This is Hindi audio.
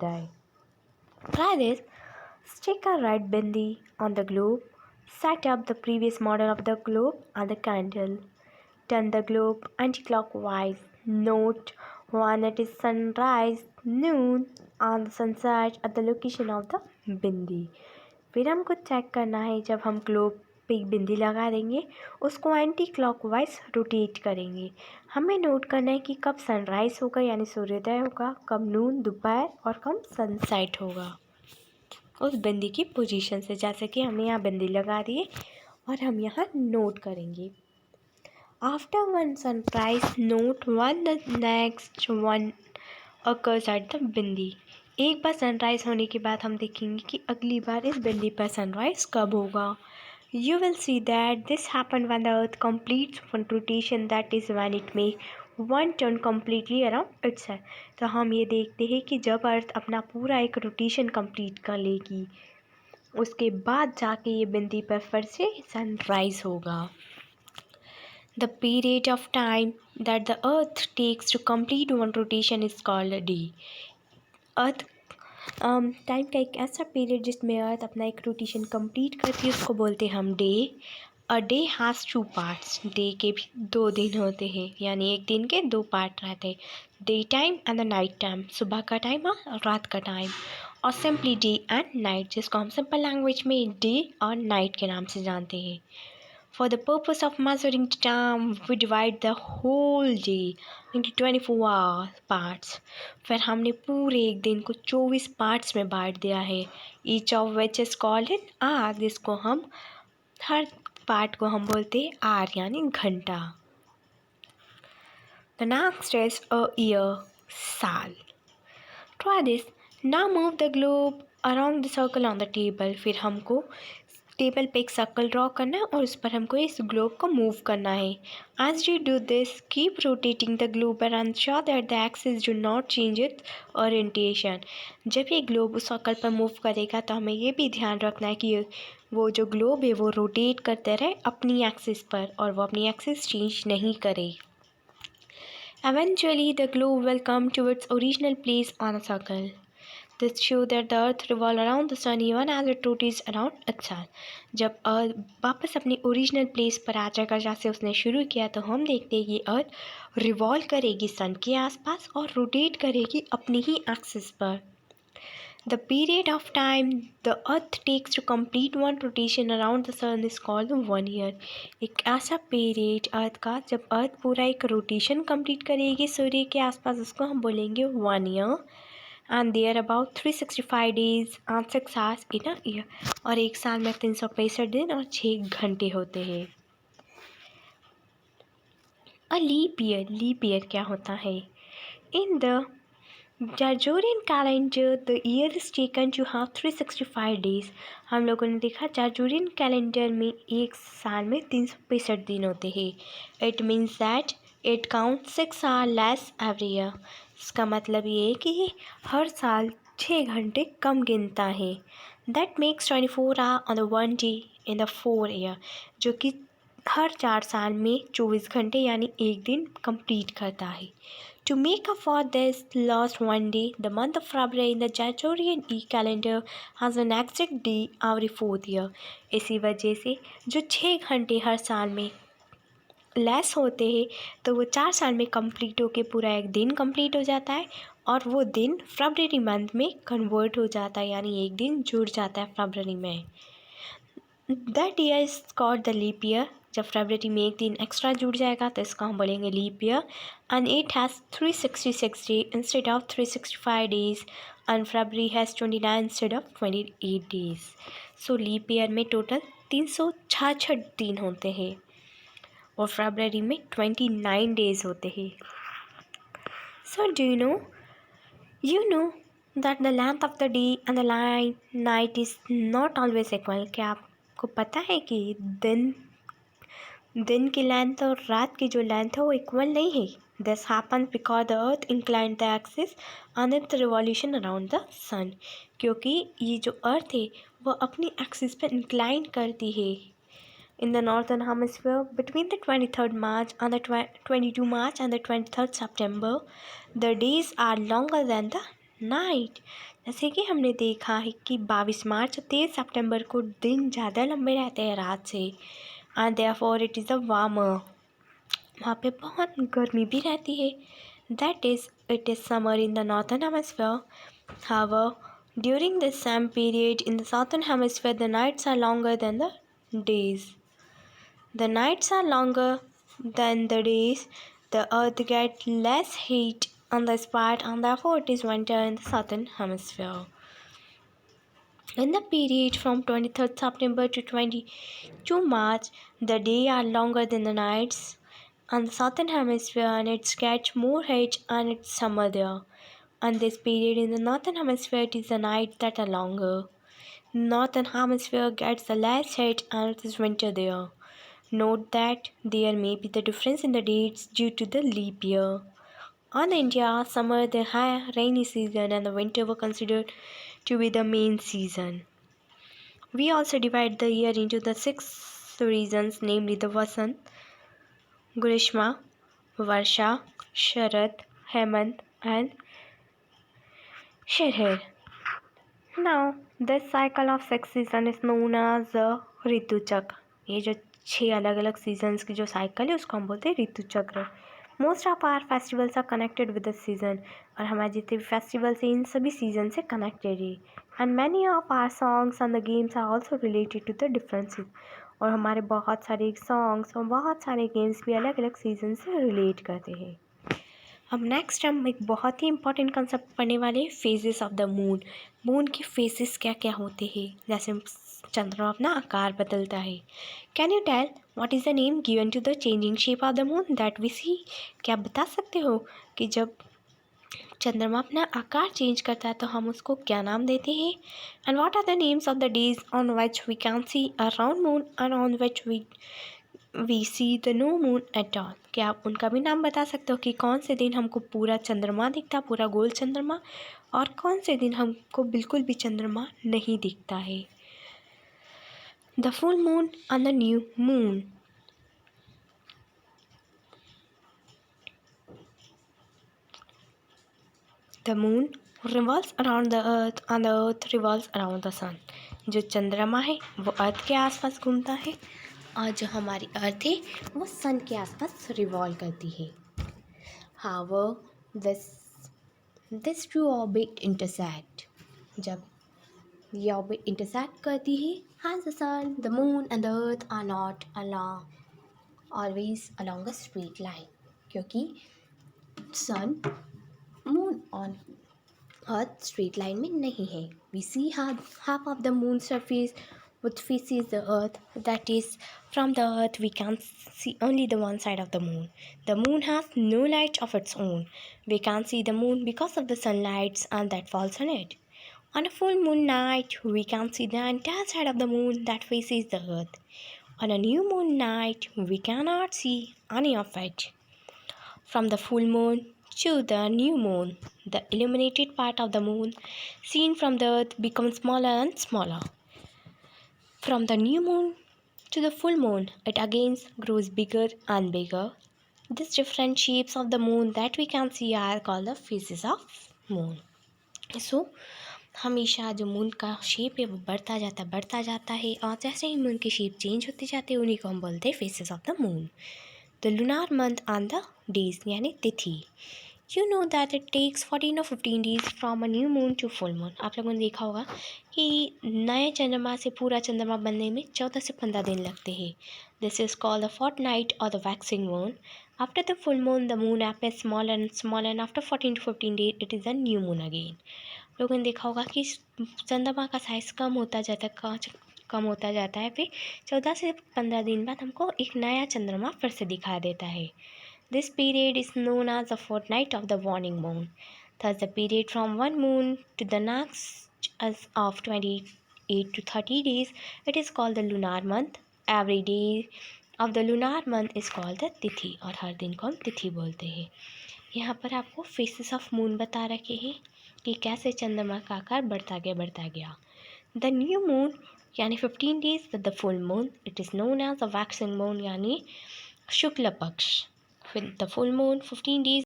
die. Try this. Stick a red bindi on the globe. Set up the previous model of the globe on the candle. Turn the globe anti-clockwise. Note when it is sunrise, noon, on the sunset at the location of the bindi. फिर हमको चेक करना है, जब हम ग्लोब पे एक बिंदी लगा देंगे उसको एंटी क्लॉकवाइज रोटेट करेंगे. हमें नोट करना है कि कब सनराइज़ होगा यानी सूर्योदय होगा, कब नून दोपहर और कब सनसेट होगा उस बिंदी की पोजीशन से. जैसे कि हमने यहाँ बिंदी लगा दी है और हम यहाँ नोट करेंगे. After one sunrise, note when the next one occurs at the bindi. एक बार सनराइज होने के बाद हम देखेंगे कि अगली बार इस बिंदी पर सनराइज कब होगा. You will see that this happened when the earth completes one rotation, that is when it makes one turn completely around itself. तो हम ये देखते हैं कि जब अर्थ अपना पूरा एक रोटेशन कंप्लीट कर लेगी उसके बाद जाके ये बिंदी पर फिर से सनराइज होगा. The period of time that the earth takes to complete one rotation is called a day. Earth time का एक ऐसा पीरियड जिसमें अर्थ अपना एक रोटेशन कंप्लीट करती है उसको बोलते हैं हम day. A day has 2 parts. Day के भी 2 दिन होते हैं यानी एक दिन के 2 पार्ट रहते हैं, day time and the night time, सुबह का टाइम और रात का टाइम, और सिंपली डे एंड नाइट जिसको हम सिंपल लैंग्वेज में डे और नाइट के नाम से जानते हैं. For the purpose of measuring time, we divide the whole day into 24 parts. फिर हमने पूरे एक दिन को 24 पार्ट्स में बांट दिया है. Each of which is called an hour. जिसको हम हर पार्ट को हम बोलते हैं आवर यानी घंटा. The next is a year, साल. Try this. Now move the globe around the circle on the table. फिर हमको टेबल पे एक सर्कल ड्रॉ करना है और उस पर हमको इस ग्लोब को मूव करना है. As you do this keep rotating the globe and ensure that the axis do not change its orientation. जब ये ग्लोब उस सर्कल पर मूव करेगा तो हमें ये भी ध्यान रखना है कि वो जो ग्लोब है वो रोटेट करते रहे अपनी एक्सिस पर और वो अपनी एक्सिस चेंज नहीं करे. Eventually the globe will come to its original place on a circle. This shows that the earth revolves around the sun even as it rotates around itself. जब अर्थ वापस अपनी ओरिजिनल प्लेस पर आ जाएगा जैसे उसने शुरू किया तो हम देखते हैं कि अर्थ रिवॉल्व करेगी सन के आसपास और रोटेट करेगी अपनी ही एक्सिस पर. The period of time the earth takes to complete one rotation around the sun is called 1 year. एक ऐसा पीरियड अर्थ का जब अर्थ पूरा एक रोटेशन कंप्लीट करेगी सूर्य के आसपास उसको हम बोलेंगे 1 year. And there are about 365 days and 6 hours in a year. और एक साल में 365 दिन और 6 घंटे होते हैं. A leap year. Leap year क्या होता है? In the Gregorian calendar, the year is taken to have 365 days. हम लोगों ने देखा Gregorian कैलेंडर में एक साल में 365 दिन होते हैं. It means that it counts 6 hours less every year. इसका मतलब ये है कि हर साल 6 घंटे कम गिनता है. That makes 24 hours on the 1 day in the 4 year. जो कि हर 4 साल में 24 घंटे यानी एक दिन कंप्लीट करता है. To make up for this lost 1 day, the month of February in the Gregorian calendar has an exact day every 4th year. इसी वजह से जो 6 घंटे हर साल में लेस होते हैं तो वो 4 साल में कंप्लीट होके पूरा एक दिन कंप्लीट हो जाता है और वो दिन फरवरी मंथ में कन्वर्ट हो जाता है यानी एक दिन जुड़ जाता है फरवरी में. That year is called the leap year. जब फरवरी में एक दिन एक्स्ट्रा जुड़ जाएगा तो इसको हम बोलेंगे leap year. And it has 366 day instead of 365 days and February has 29 instead of 28 days. So leap year में टोटल 366 दिन होते हैं और फरवरी में 29 डेज होते हैं. So do you know that the length of the day and the night is not always equal. क्या आपको पता है कि दिन की लेंथ और रात की जो लेंथ है वो इक्वल नहीं है. This happens because the earth incline the axis on its revolution around the sun. क्योंकि ये जो अर्थ है वो अपनी एक्सिस पर इंक्लाइन करती है. In the northern hemisphere, between the 23rd March and the 22 March and the 23rd September, the days are longer than the night. जैसे कि हमने देखा है कि 22 मार्च और 23 सितंबर को दिन ज़्यादा लंबे रहते हैं रात से, and therefore it is a warmer. वहाँ पे बहुत गर्मी भी रहती है। That is it is summer in the northern hemisphere. However, during this same period in the southern hemisphere the nights are longer than the days. The nights are longer than the days. The earth gets less heat on this part, and therefore it is winter in the southern hemisphere. In the period from 23rd September to 22 March, the days are longer than the nights on the southern hemisphere, and it gets more heat and it's summer there. On this period in the northern hemisphere, it is the nights that are longer. Northern hemisphere gets the less heat and it is winter there. Note that there may be the difference in the dates due to the leap year. On India, summer, the high rainy season, and the winter were considered to be the main season. We also divide the year into the 6 seasons, namely the Vasant, Grishma, Varsha, Sharad, Hemant, and Shirhir. Now, this cycle of 6 seasons is known as the ऋतु चक्र. ये जो 6 अलग अलग सीजन्स की जो साइकिल है उसको हम बोलते हैं ऋतु चक्र. Most of our festivals are connected with the season. और हमारे जितने भी फेस्टिवल्स हैं इन सभी सीजन से कनेक्टेड है. And many of our songs and the games are also related to the differences. और हमारे बहुत सारे सॉन्ग्स और बहुत सारे गेम्स भी अलग अलग सीजन से रिलेट करते हैं. अब नेक्स्ट हम एक बहुत ही इंपॉर्टेंट कंसेप्ट पढ़ने वाले हैं, phases of the moon. Moon के फेजेस क्या क्या होते हैं. जैसे चंद्रमा अपना आकार बदलता है. Can you tell what is the name given to the changing shape of the moon that we see. क्या आप बता सकते हो कि जब चंद्रमा अपना आकार चेंज करता है तो हम उसको क्या नाम देते हैं. And what are the names of the days on which we can see a round moon and on which we see the no moon at all. क्या आप उनका भी नाम बता सकते हो कि कौन से दिन हमको पूरा चंद्रमा दिखता, पूरा गोल चंद्रमा, और कौन से दिन हमको बिल्कुल भी चंद्रमा नहीं दिखता है. The full moon and the new moon. The moon revolves around the earth and the earth revolves around the sun. जो चंद्रमा है वो अर्थ के आसपास घूमता है और जो हमारी अर्थ है वो सन के आसपास रिवॉल्व करती है. However this two orbit intersect. जब ये ऑर्बिट इंटरसेक्ट करती है, as the sun, the moon and the earth are not always along a straight line. क्योंकि सन, मून और अर्थ स्ट्रेट लाइन में नहीं है. We see half of the moon surface which faces the earth. That is, from the earth we can see only the one side of the moon. The moon has no light of its own. We can see the moon because of the sunlight and that falls on it. On a full moon night, we can see the entire side of the moon that faces the earth. On a new moon night, we cannot see any of it. From the full moon to the new moon, the illuminated part of the moon seen from the earth becomes smaller and smaller. From the new moon to the full moon, it again grows bigger and bigger. These different shapes of the moon that we can see are called the phases of moon. So, हमेशा जो मून का शेप है वो बढ़ता जाता है और जैसे ही मून की शेप चेंज होती जाती है उन्हीं को हम बोलते हैं phases of the moon. The lunar month and the days यानी तिथि. You know that it takes 14 or 15 days from a new moon to full moon. आप लोगों ने देखा होगा कि नए चंद्रमा से पूरा चंद्रमा बनने में 14 से 15 दिन लगते हैं. This is called the fortnight और the waxing moon. After the full moon the moon appears smaller and smaller and after 14 to 15 days it is a new moon again. लोगों ने देखा होगा कि चंद्रमा का साइज़ कम होता जाता है. फिर 14 से 15 दिन बाद हमको एक नया चंद्रमा फिर से दिखा देता है. This period is known as the fortnight of the warning moon. Thus the period from one moon to the next of 28 to 30 days it is called the lunar month. Every day of the lunar month is called the तिथि और हर दिन को हम तिथि बोलते हैं. यहाँ पर आपको फेसेस ऑफ मून बता रखे हैं कि कैसे चंद्रमा का आकार बढ़ता गया. द न्यू मून यानी 15 days with the full moon it is known as the waxing moon यानी शुक्ल पक्ष. With the full moon 15 days